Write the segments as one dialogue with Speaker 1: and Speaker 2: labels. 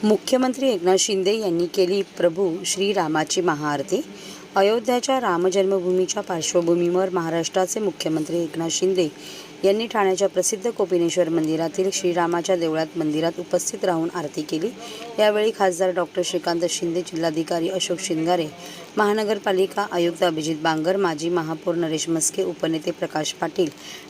Speaker 1: मुख्यमंत्री एकनाथ शिंदे यांनी केली प्रभू श्रीरामाची महाआरती। अयोध्याच्या रामजन्मभूमीच्या पार्श्वभूमीवर महाराष्ट्राचे मुख्यमंत्री एकनाथ शिंदे यांनी ठाण्याच्या प्रसिद्ध कोपिनेश्वर मंदिरातील श्रीरामाच्या देवळात मंदिरात उपस्थित राहून आरती केली। यावेळी खासदार डॉक्टर श्रीकांत शिंदे, जिल्हाधिकारी अशोक शिंगारे, महानगरपालिका आयुक्त अभिजित बांगर, माजी महापौर नरेश मस्के, उपनेते प्रकाश पाटील,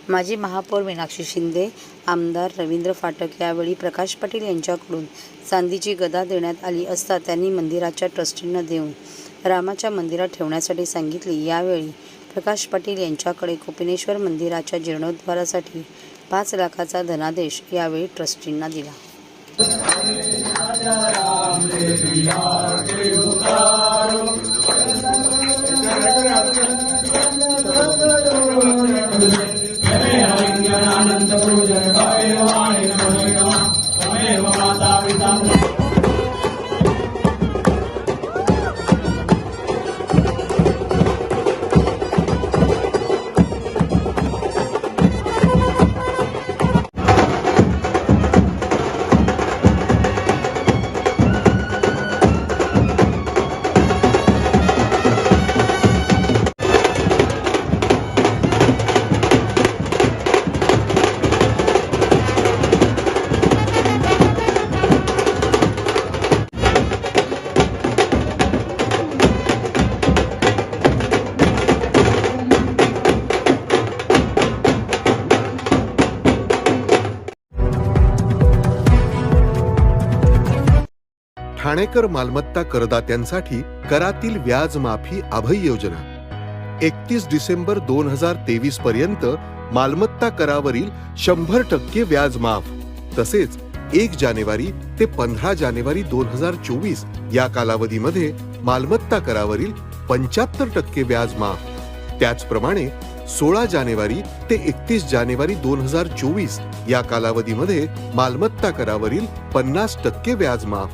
Speaker 1: माजी महापौर मीनाक्षी शिंदे, आमदार रवींद्र फाटक। यावेळी प्रकाश पाटील यांच्याकडून चांदीची गदा देण्यात आली असता त्यांनी मंदिराच्या ट्रस्टींना देऊन रामाच्या मंदिरात ठेवण्यासाठी सांगितले। यावेळी प्रकाश पाटील यांच्याकडे कोपिनेश्वर मंदिराच्या जीर्णोद्धारासाठी 5 लाखाचा धनादेश यावेळी ट्रस्टींना दिला।
Speaker 2: ठाणेकर मालमत्ता करदात्यांसाठी करातील व्याज माफी अभय योजना 31 डिसेंबर 2023 पर्यंत मालमत्ता करावरील 100% व्याज माफ। तसेच 1 जानेवारी ते 15 जानेवारी 2024 या कालावधीमध्ये मालमत्ता करावरील 75% व्याज माफ। त्याचप्रमाणे 16 जानेवारी ते 31 जानेवारी 2024 या कालावधीमध्ये मालमत्ता करावरील 50% व्याज माफ।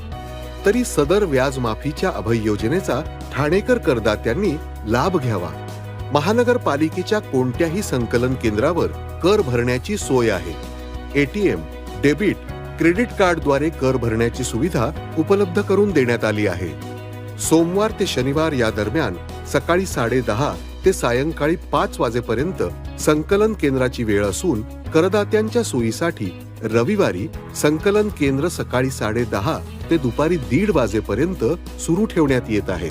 Speaker 2: तरी सदर व्याज माफीच्या अभय योजनेचा ठाणेकर करदात्यांनी लाभ घ्यावा। महानगरपालिकेच्या कोणत्याही संकलन केंद्रावर कर भरण्याची सोय आहे। एटीएम, डेबिट, क्रेडिट कार्डद्वारे कर भरण्याची सुविधा उपलब्ध करून देण्यात आली आहे। सोमवार ते शनिवार या दरम्यान सकाळी 10:30 ते सायंकाळी 5 वाजेपर्यंत संकलन केंद्राची वेळ असून करदात्यांच्या सोयीसाठी रविवारी संकलन केंद्र सकाळी 10:30 ते दुपारी 1:30 वाजेपर्यंत सुरू ठेवण्यात येत आहे।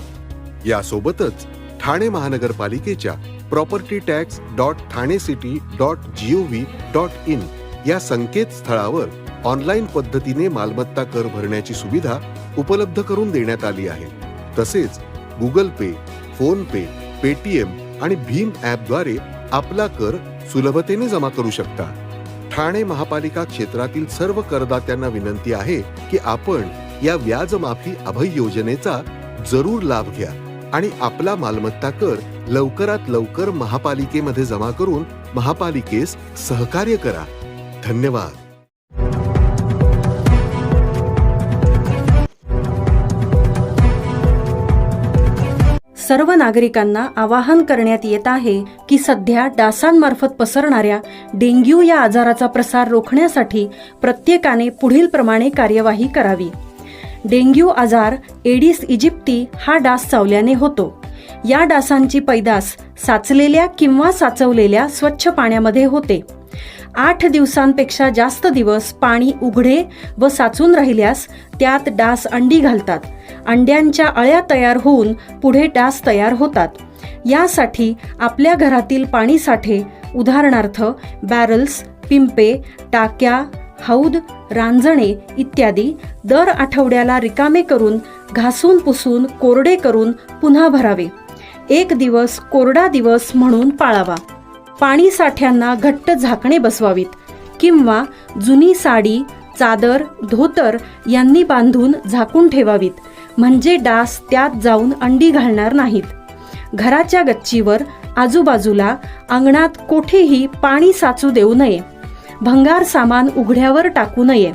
Speaker 2: यासोबतच ठाणे महानगरपालिकेच्या propertytax.thanecity.gov.in या संकेतस्थळावर ऑनलाईन पद्धतीने मालमत्ता कर भरण्याची सुविधा उपलब्ध करून देण्यात आली आहे। तसेच गुगल पे, फोन पे, पेटीएम आणि भीम ॲपद्वारे आपला कर सुलभतेने जमा करू शकता। ठाणे महापालिका क्षेत्रातील सर्व करदात्यांना विनंती आहे की आपण या व्याज माफी अभय योजनेचा जरूर लाभ घ्या आणि आपला मालमत्ता कर लवकरात लवकर महापालिकेमध्ये जमा करून महापालिकेस सहकार्य करा। धन्यवाद।
Speaker 3: सर्व नागरिकांना आवाहन करण्यात येत आहे की सध्या डासांमार्फत पसरणाऱ्या डेंग्यू या आजाराचा प्रसार रोखण्यासाठी प्रत्येकाने पुढील प्रमाणे कार्यवाही करावी। डेंग्यू आजार एडिस इजिप्ती हा डास चावल्याने होतो। या डासांची पैदास साचलेल्या किंवा साचवलेल्या स्वच्छ पाण्यामध्ये होते। 8 दिवसांपेक्षा जास्त दिवस पाणी उघडे व साचून राहिल्यास त्यात डास अंडी घालतात। अंड्यांच्या अळ्या तयार होऊन पुढे डास तयार होतात। यासाठी आपल्या घरातील पाणी साठे उदाहरणार्थ बॅरल्स, पिंपे, टाक्या, हौद, रांजणे इत्यादी दर आठवड्याला रिकामे करून घासून पुसून कोरडे करून पुन्हा भरावे। 1 दिवस कोरडा दिवस म्हणून पाळावा। पाणी साठ्यांना घट्ट झाकणे बसवावीत किंवा जुनी साडी, चादर, धोतर यांनी बांधून झाकून ठेवावीत, म्हणजे डास त्यात जाऊन अंडी घालणार नाहीत। घराच्या गच्चीवर, आजूबाजूला, अंगणात कोठेही पाणी साचू देऊ नये। भंगार सामान उघड्यावर टाकू नये,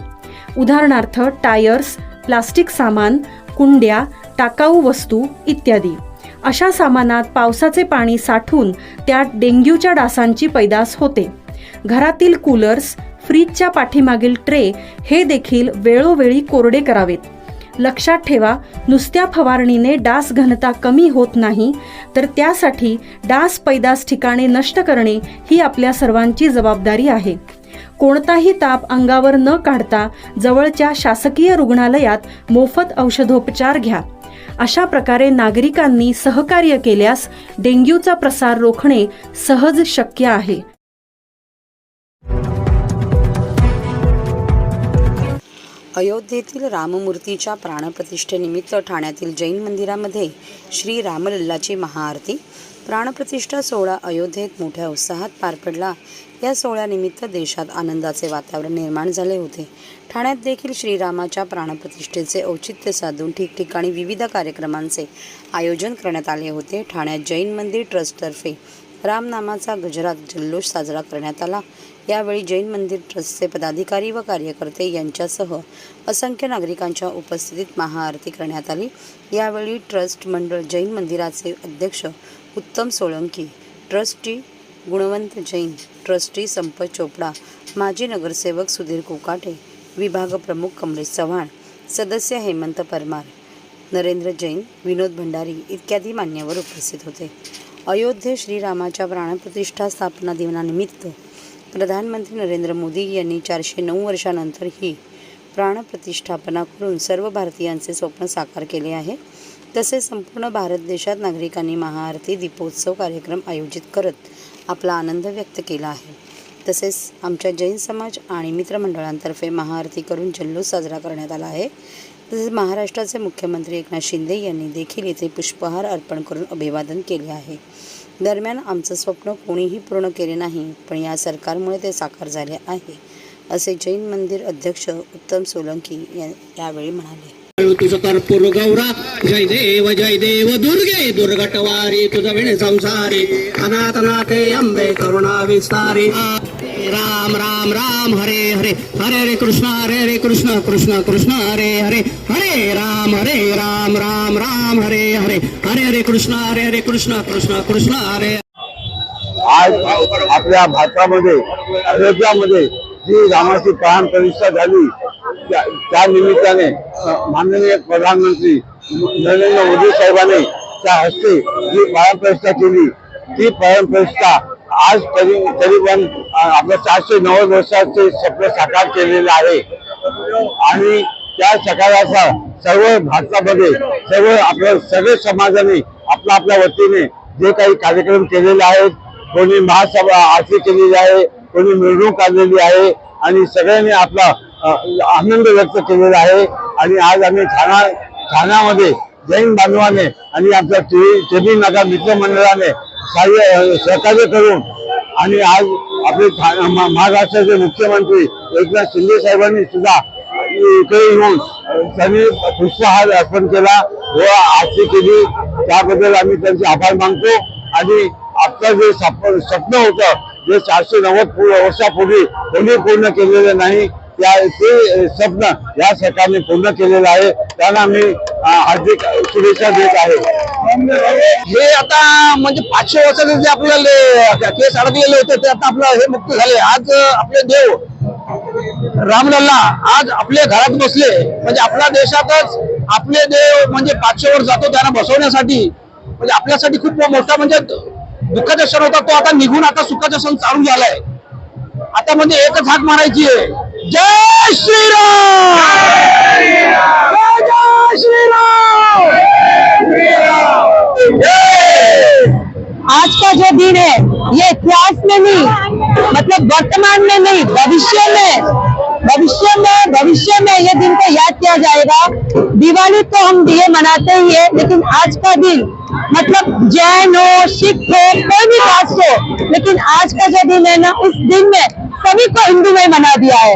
Speaker 3: उदाहरणार्थ टायर्स, प्लास्टिक सामान, कुंड्या, टाकाऊ वस्तू इत्यादी। अशा सामानात पावसाचे पाणी साठून त्यात डेंग्यूच्या डासांची पैदास होते। घरातील कूलर्स, फ्रीजच्या पाठीमागील ट्रे हे देखील वेळोवेळी कोरडे करावेत। लक्षात ठेवा, नुसत्या फवारणीने डास घनता कमी होत नाही, तर त्यासाठी डास पैदास ठिकाणे नष्ट करणे ही आपल्या सर्वांची जबाबदारी आहे. कोणताही ताप अंगावर न काढता जवळच्या शासकीय रुग्णालयात मोफत औषधोपचार घ्या. अशा प्रकारे नागरिकांनी सहकार्य केल्यास डेंग्यूचा प्रसार रोखणे सहज शक्य आहे.
Speaker 1: अयोध्येतील राममूर्तीच्या प्राणप्रतिष्ठेनिमित्त ठाण्यातील जैन मंदिरामध्ये श्री रामलल्लाची महाआरती. प्राणप्रतिष्ठा सोहळा अयोध्येत मोठ्या उत्साहात पार पडला. या सोहळ्यानिमित्त देशात आनंदाचे वातावरण निर्माण झाले होते. ठाण्यात देखील श्रीरामाच्या प्राणप्रतिष्ठेचे औचित्य साधून ठिकठिकाणी विविध कार्यक्रमांचे आयोजन करण्यात आले होते. ठाण्यात जैन मंदिर ट्रस्टतर्फे रामनामाचा गजरात जल्लोष साजरा करण्यात आला. यावेळी जैन मंदिर ट्रस्टचे पदाधिकारी व कार्यकर्ते यांच्यासह असंख्य नागरिकांच्या उपस्थितीत महाआरती करण्यात आली. यावेळी ट्रस्ट मंडळ जैन मंदिराचे अध्यक्ष उत्तम सोळंकी, ट्रस्टी गुणवंत जैन, ट्रस्टी संपत चोपडा, माजी नगरसेवक सुधीर कोकाटे, विभाग प्रमुख कमलेश चव्हाण, सदस्य हेमंत परमार, नरेंद्र जैन, विनोद भंडारी इत्यादी मान्यवर उपस्थित होते. अयोध्ये श्रीरामाच्या प्राणप्रतिष्ठा स्थापना दिनानिमित्त प्रधानमंत्री नरेंद्र मोदी यांनी 409 वर्षानंतर ही प्राणप्रतिष्ठापना करून सर्व भारतीयांचे स्वप्न साकार केले आहे. तसेच संपूर्ण भारत देशात नागरिकांनी महाआरती, दीपोत्सव कार्यक्रम आयोजित करत आपला आनंद व्यक्त केला आहे. तसेच आमच्या जैन समाज आणि मित्रमंडळांतर्फे महाआरती करून जल्लोष साजरा करण्यात आला आहे. तसेच महाराष्ट्राचे मुख्यमंत्री एकनाथ शिंदे यांनी देखील येथे पुष्पहार अर्पण करून अभिवादन केले आहे. दरम्यान आमचं स्वप्न कोणीही पूर्ण केले नाही, पण या सरकारमुळे ते साकार झाले आहे, असे जैन मंदिर अध्यक्ष उत्तम सोलंकी यावेळी म्हणाले.
Speaker 4: तुझ कर्पूर गौरा जय देव दुर्गे दुर्गटवारी तुझ विण संसारी अनाथ नाथे अंबे करुणा विस्तारी. राम राम राम हरे हरे हरे हरे कृष्ण कृष्ण कृष्ण हरे हरे हरे राम राम राम हरे हरे हरे हरे कृष्ण कृष्ण कृष्ण हरे.
Speaker 5: आज आपल्या भारतामध्ये अयोध्यामध्ये जी रामाची प्राण प्रतिष्ठा झाली, त्या निमित्ताने माननीय प्रधानमंत्री नरेंद्र मोदी साहेबांनी त्या हस्ते जी प्राणप्रतिष्ठा केली, ती प्राणप्रतिष्ठा आज करीबन आपल्या 490 वर्षाचे स्वप्न साकार केलेलं आहे. आणि त्या सकाळाचा सर्व भारतामध्ये सगळे समाजाने आपल्या वतीने जे काही कार्यक्रम केलेले आहेत, कोणी महासभा आरती केलेली आहे, कोणी मिरवणूक काढलेली आहे आणि सगळ्यांनी आपला आनंद व्यक्त केलेला आहे. आणि आज आम्ही ठाण्यामध्ये जैन बांधवाने आणि आमच्या टेबी नगर मित्रमंडळाने सहकार्य करून आणि आज आपले महाराष्ट्राचे मुख्यमंत्री एकनाथ शिंदे साहेबांनी सुद्धा इकडे येऊन त्यांनी पुष्पहार अर्पण केला व आरती केली. त्याबद्दल आम्ही त्यांचे आभार मानतो. आणि आपलं जे स्वप्न होतं, जे 490 वर्षापूर्वी कोणी पूर्ण केलेलं नाही, ते स्वप्न या सरकारने पूर्ण केलेलं आहे. त्यांना मी हार्दिक शुभेच्छा देत आहे.
Speaker 4: हे आता म्हणजे 500 वर्षाचे जे आपल्याला केस अडकलेले होते ते आता आपलं हे मुक्त झाले. आज आपले देव रामलल्ला आज आपल्या घरात बसले. म्हणजे आपल्या देशातच आपले देव म्हणजे 500 वर्ष जातो त्यांना बसवण्यासाठी. म्हणजे आपल्यासाठी खूप मोठा म्हणजे दुःखाचा क्षण होता, तो आता निघून आता सुखाचा क्षण चालून झालाय. आता म्हणजे एकच हाक मारायची आहे, जय श्रीराम, जय श्रीराम.
Speaker 6: आज का जो दिन है ये इतिहास में नहीं, मतलब वर्तमान में नहीं, भविष्य में ये दिन को याद किया जाएगा. दिवाली तो हम दिए मनाते ही है, लेकिन आज का दिन मतलब जैन हो, सिख हो, कोई भी कास्ट हो, लेकिन आज का जो दिन है ना, उस दिन में सभी को हिंदूमय बना दिया है.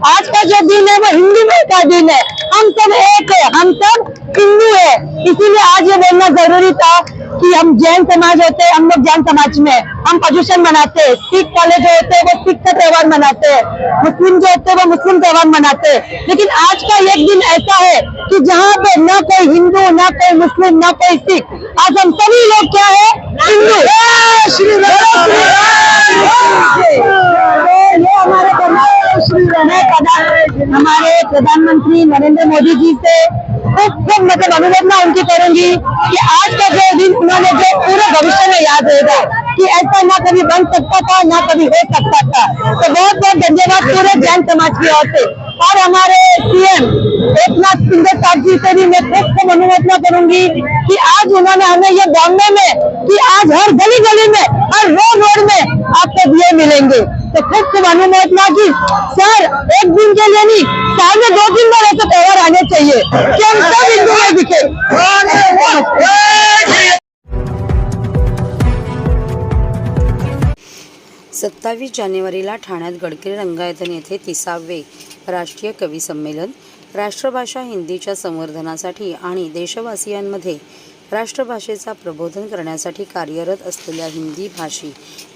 Speaker 6: आज का जो दिन है वो हिंदूमय का दिन है. हम सब एक है, हम सब हिंदू है. इसीलिए आज ये बोलना जरूरी था कि हम जैन समाज होते हैं, हम लोग जैन समाज में हम पर्युषण मनाते हैं. सिख वाले जो होते हैं वो सिख का त्योहार मनाते हैं, मुस्लिम जो होते हैं वो मुस्लिम त्योहार मनाते हैं. लेकिन आज का एक दिन ऐसा है कि जहाँ पे न कोई हिंदू, न कोई मुस्लिम, न कोई सिख, आज हम सभी लोग क्या है, हिंदू. ये हमारे हमारे प्रधानमंत्री नरेंद्र मोदी जी से खूब मतलब अनुरोधना उनकी करूंगी कि आज का जो दिन उन्होंने जो पूरे भविष्य में याद रहेगा कि ऐसा ना कभी बन सकता था ना कभी हो सकता था। तो बहुत बहुत धन्यवाद पूरे जैन समाज की ओर से। और हमारे सीएम एकनाथ शिंदे साहब जी से भी मैं खूब अनुरोधना करूंगी कि आज उन्होंने हमें ये बॉम्बे में कि आज हर गली गली में हर रोड रोड में आपको दिए मिलेंगे। तो खूब अनुरोधना की सर एक दिन के लिए नहीं, साल में 2 दिन में ऐसे त्योहार आने चाहिए कि हम सब हिंदू में दिखे।
Speaker 1: 27 जानेवारीला ठाण्यात गडकरी रंगायतन येथे 30वे राष्ट्रीय कवी संमेलन राष्ट्रभाषा हिंदीच्या संवर्धनासाठी आणि देशवासियांमध्ये राष्ट्रभाषेचा प्रबोधन करण्यासाठी कार्यरत असलेल्या हिंदी भाषी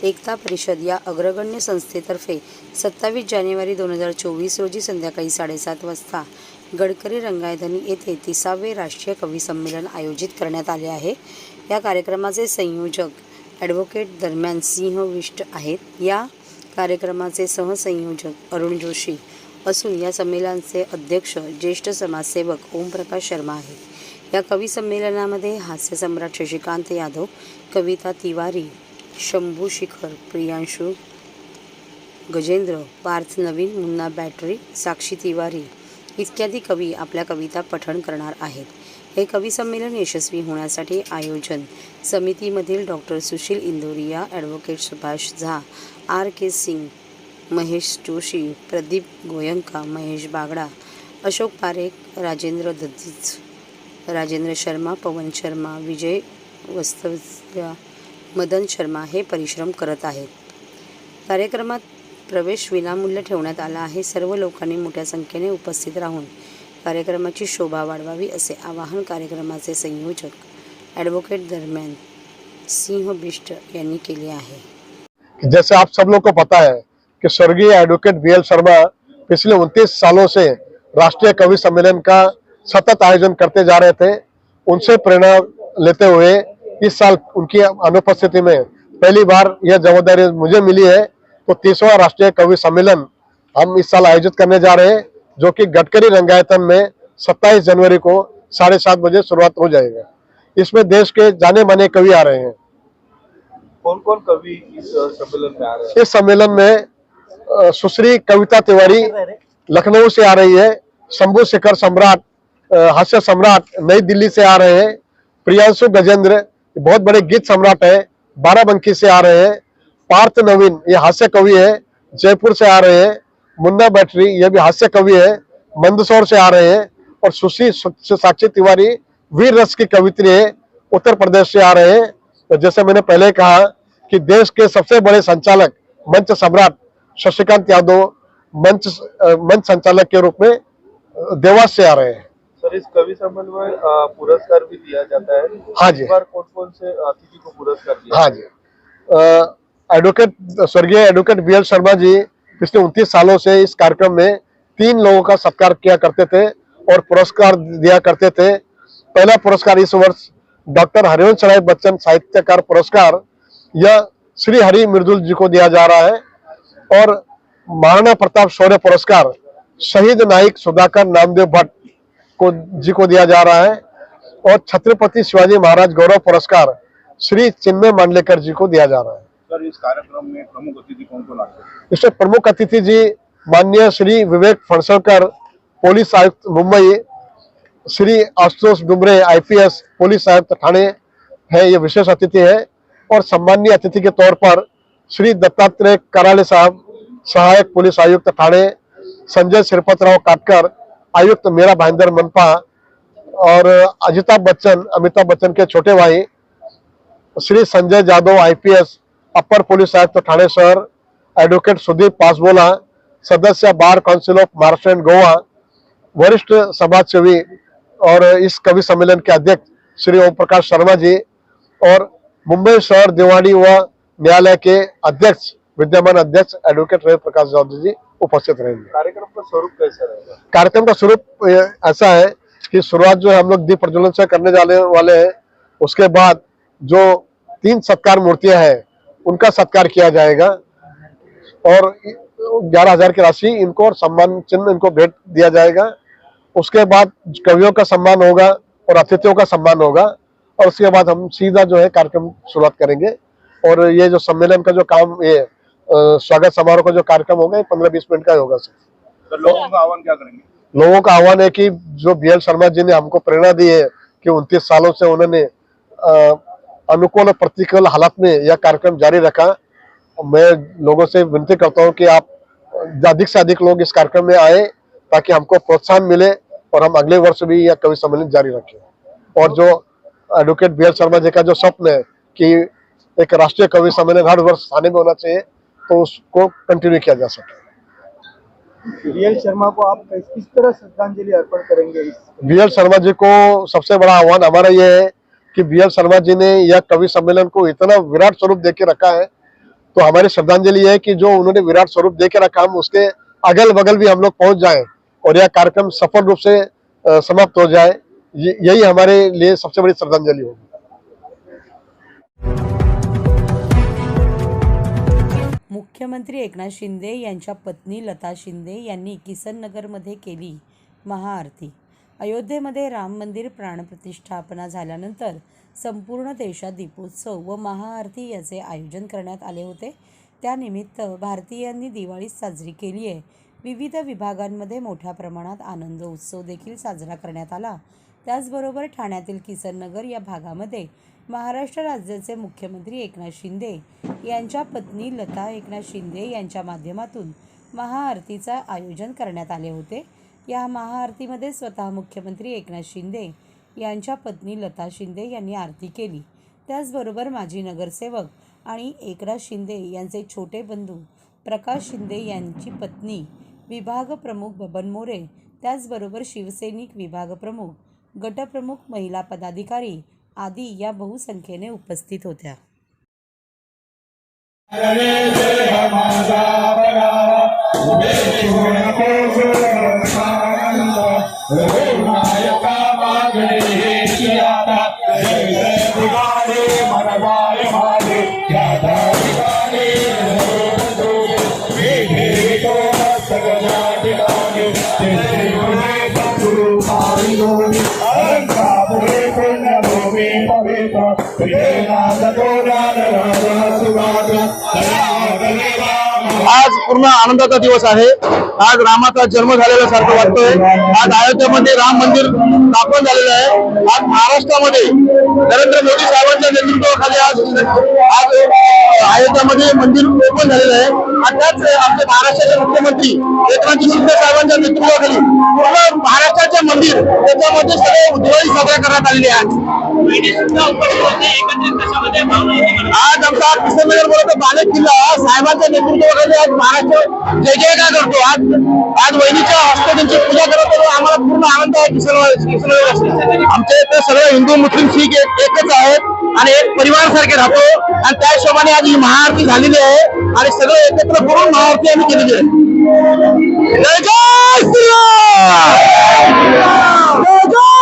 Speaker 1: एकता परिषद या अग्रगण्य संस्थेतर्फे 27 जानेवारी 2024 रोजी संध्याकाळी 7:30 वाजता गडकरी रंगायतनी येथे 30वे राष्ट्रीय कवी संमेलन आयोजित करण्यात आले आहे। या कार्यक्रमाचे संयोजक ॲडव्होकेट दरम्यान सिंह विष्ट आहेत। या कार्यक्रमाचे सहसंयोजक अरुण जोशी असून या संमेलनाचे अध्यक्ष ज्येष्ठ समाजसेवक ओमप्रकाश शर्मा आहेत। या कवी संमेलनामध्ये हास्यसम्राट शशिकांत यादव, कविता तिवारी, शंभू शिखर, प्रियांशू गजेंद्र, पार्थ नवीन, मुन्ना बॅटरी, साक्षी तिवारी इत्यादी कवी आपल्या कविता पठण करणार आहेत। हे कवी संमेलन यशस्वी होण्यासाठी आयोजन समितीमधील डॉक्टर सुशील इंदोरिया, ॲडव्होकेट सुभाष झा, RK सिंग, महेश जोशी, प्रदीप गोयंका, महेश बागडा, अशोक पारेख, राजेंद्र दत्तीज, राजेंद्र शर्मा, पवन शर्मा, विजय वस्तव्या, मदन शर्मा हे परिश्रम करत आहेत। कार्यक्रमात प्रवेश विनामूल्य ठेवण्यात आला आहे। सर्व लोकांनी मोठ्या संख्येने उपस्थित राहून कार्यक्रमाची शोभा वाढवावी असे आवाहन कार्यक्रमाचे संयोजक ॲडव्होकेट दरम्यान सिंह बिष्ट यांनी केले आहे।
Speaker 7: जैसे आप सब लोग को पता है कि स्वर्गीय एडवोकेट BL शर्मा पिछले 29 सालों से राष्ट्रीय कवि सम्मेलन का सतत आयोजन करते जा रहे थे। उनसे प्रेरणा लेते हुए इस साल उनकी अनुपस्थिति में पहली बार यह जिम्मेदारी मुझे मिली है। तो 30वां राष्ट्रीय कवि सम्मेलन हम इस साल आयोजित करने जा रहे हैं, जो कि गडकरी रंगायतन में 27 जनवरी को 7:30 बजे शुरुआत हो जाएगा। इसमें देश के जाने माने कवि आ रहे हैं।
Speaker 8: कौन कौन कवि इस सम्मेलन में आ रहे हैं?
Speaker 7: इस सम्मेलन में सुश्री कविता तिवारी लखनऊ से आ रही है, शंभू शिखर सम्राट हास्य सम्राट नई दिल्ली से आ रहे हैं, प्रियांशु गजेंद्र बहुत बड़े गीत सम्राट है बाराबंकी से आ रहे हैं, पार्थ नवीन ये हास्य कवि है जयपुर से आ रहे हैं, मुन्ना बैटरी ये भी हास्य कवि है मंदसौर से आ रहे हैं, और सुश्री साक्षी तिवारी वीर रस की कवित्री है उत्तर प्रदेश से आ रहे हैं। तो जैसे मैंने पहले कहा कि देश के सबसे बड़े संचालक मंच सम्राट शशिकांत यादव मंच संचालक के रूप में देवास से आ रहे हैं।
Speaker 8: सर, इस कवि सम्मेलन में पुरस्कार भी दिया जाता है।
Speaker 7: हाँ जी।
Speaker 8: इस बार कौन कौन से अतिथि को पुरस्कार दिया?
Speaker 7: हाँ जी, स्वर्गीय एडवोकेट BL शर्मा जी पिछले 29 सालों से इस कार्यक्रम में 3 लोगों का सत्कार किया करते थे और पुरस्कार दिया करते थे। पहला पुरस्कार इस वर्ष डॉक्टर हरिवंश राय बच्चन साहित्यकार पुरस्कार यह श्री हरि मृदुल जी को दिया जा रहा है, और महाराणा प्रताप शौर्य पुरस्कार शहीद नायक सुधाकर नामदेव भट्ट जी को दिया जा रहा है, और छत्रपति शिवाजी महाराज गौरव पुरस्कार श्री चिन्मय मांडलेकर जी को दिया जा रहा है।
Speaker 8: सर, इस कार्यक्रम में प्रमुख अतिथि कौन कौन आते हैं?
Speaker 7: इसमें प्रमुख अतिथि जी माननीय श्री विवेक फणसलकर पुलिस आयुक्त मुंबई, श्री आशुतोष डुमरे IPS पुलिस आयुक्त ठाणे है, ये विशेष अतिथि है, और सम्माननीय अतिथि के तौर पर श्री दत्तात्रेय कराले साहब सहायक पुलिस आयुक्त ठाणे, संजय श्रीपतराव काटकर आयुक्त मेरा भाईंदर मनपा, और अमिताभ बच्चन के छोटे भाई श्री संजय जादव IPS अपर पुलिस आयुक्त ठाणे शहर, एडवोकेट सुदीप पासबोला सदस्य bar council of Maharashtra end Goa, वरिष्ठ समाजसेवी, और इस कवि सम्मेलन के अध्यक्ष श्री ओम प्रकाश शर्मा जी, और मुंबई शहर दिवाणी व न्यायालय के अध्यक्ष विद्यमान अध्यक्ष एडवोकेट रवि प्रकाश चौधरी जी उपस्थित रहेंगे।
Speaker 8: कार्यक्रम का स्वरूप कैसा रहेगा?
Speaker 7: कार्यक्रम का स्वरूप ऐसा है कि शुरुआत जो हम लोग दीप प्रज्वलन से करने जाने वाले हैं, उसके बाद जो 3 सत्कार मूर्तियां हैं उनका सत्कार किया जाएगा, और 11,000 की राशि इनको और सम्मान चिन्ह इनको भेंट दिया जाएगा। उसके बाद कवियों का सम्मान होगा और अतिथियों का सम्मान होगा और उसके बाद हम सीधा जो है कार्यक्रम शुरुआत करेंगे। और ये जो सम्मेलन का जो काम, ये स्वागत समारोह का जो कार्यक्रम होगा, ये 15-20 मिनट का ही होगा।
Speaker 8: तो लोगों का आह्वान क्या करेंगे?
Speaker 7: लोगों का आह्वान है कि जो BL शर्मा जी ने हमको प्रेरणा दी है कि 29 सालों से उन्होंने अनुकूल और प्रतिकूल हालात में यह कार्यक्रम जारी रखा। मैं लोगों से विनती करता हूं कि आप अधिक से अधिक लोग इस कार्यक्रम में आए ताकि हमको प्रोत्साहन मिले और हम अगले वर्ष भी यह कवि सम्मेलन जारी रखें। और जो एडवोकेट BL शर्मा जी का जो स्वप्न है कि एक राष्ट्रीय कवि सम्मेलन हर वर्ष थाने में होना चाहिए, तो उसको कंटिन्यू किया जा सके।
Speaker 8: BL शर्मा को आप किस तरह श्रद्धांजलि अर्पण करेंगे?
Speaker 7: BL शर्मा जी को सबसे बड़ा आह्वान हमारा यह है कि BL शर्मा जी ने यह कवि सम्मेलन को इतना विराट स्वरूप देके रखा है, तो हमारी श्रद्धांजलि है कि जो उन्होंने विराट स्वरूप देके रखा, हम उसके अगल बगल भी हम लोग पहुंच जाएं और यह कार्यक्रम सफल रूप से समाप्त हो जाए। यही हमारे लिए सबसे बड़ी श्रद्धांजलि होगी।
Speaker 1: मुख्यमंत्री एकनाथ शिंदे यांच्या पत्नी लता शिंदे यांनी किसन नगरमध्ये केली महाआरती। अयोध्येमध्ये राम मंदिर प्राणप्रतिष्ठापना झाल्यानंतर संपूर्ण देशात दीपोत्सव व महाआरती याचे आयोजन करण्यात आले होते। त्यानिमित्त भारतीयांनी दिवाळी साजरी केली आहे। विविध विभागांमध्ये मोठ्या प्रमाणात आनंद उत्सव देखील साजरा करण्यात आला। त्याचबरोबर ठाण्यातील किसन नगर या भागामध्ये महाराष्ट्र राज्याचे मुख्यमंत्री एकनाथ शिंदे यांच्या पत्नी लता एकनाथ शिंदे यांच्या माध्यमातून महाआरतीचा आयोजन करण्यात आले होते। या महाआरतीमध्ये स्वतः मुख्यमंत्री एकनाथ शिंदे यांच्या पत्नी लता शिंदे यांनी आरती केली। त्याचबरोबर माजी नगरसेवक आणि एकनाथ शिंदे यांचे छोटे बंधू प्रकाश शिंदे यांची पत्नी, विभाग प्रमुख बबन मोरे, त्याचबरोबर शिवसैनिक विभाग प्रमुख, गटप्रमुख, महिला पदाधिकारी आदी या बहुसंख्येने उपस्थित होत्या।
Speaker 4: आज पूर्ण आनंदाचा दिवस आहे। आज रामाचा जन्म झालेला सारखं वाटतोय। आज अयोध्येमध्ये राम मंदिर स्थापन झालेलं आहे। आज महाराष्ट्रामध्ये नरेंद्र मोदी साहेबांच्या नेतृत्वाखाली आज अयोध्यामध्ये मंदिर ओपन झालेलं आहे। आणि त्याच आपले महाराष्ट्राचे मुख्यमंत्री एकनाथ शिंदे साहेबांच्या नेतृत्वाखाली पूर्ण महाराष्ट्राचे मंदिर त्याच्यामध्ये सगळे दिवाळी साजरा करण्यात आलेली आहे। आज आमचा किसननगर बरोबर बालेक किल्ला साहेबांच्या नेतृत्वाखाली आज महाराष्ट्र जय जयकार करतो। आज वहिनीच्या हस्ते त्यांची पूजा करत होतो। आम्हाला पूर्ण आनंद आहे। किसननगर आमच्या इथे सगळे हिंदू मुस्लिम शीख एकच आहेत आणि एक परिवार सारखे राहतो आणि त्या हिशोबाने आज ही महाआरती झालेली आहे आणि सगळे एकत्र करून महाआरती आम्ही केलेली आहे। जय जय श्रीराम, जय जय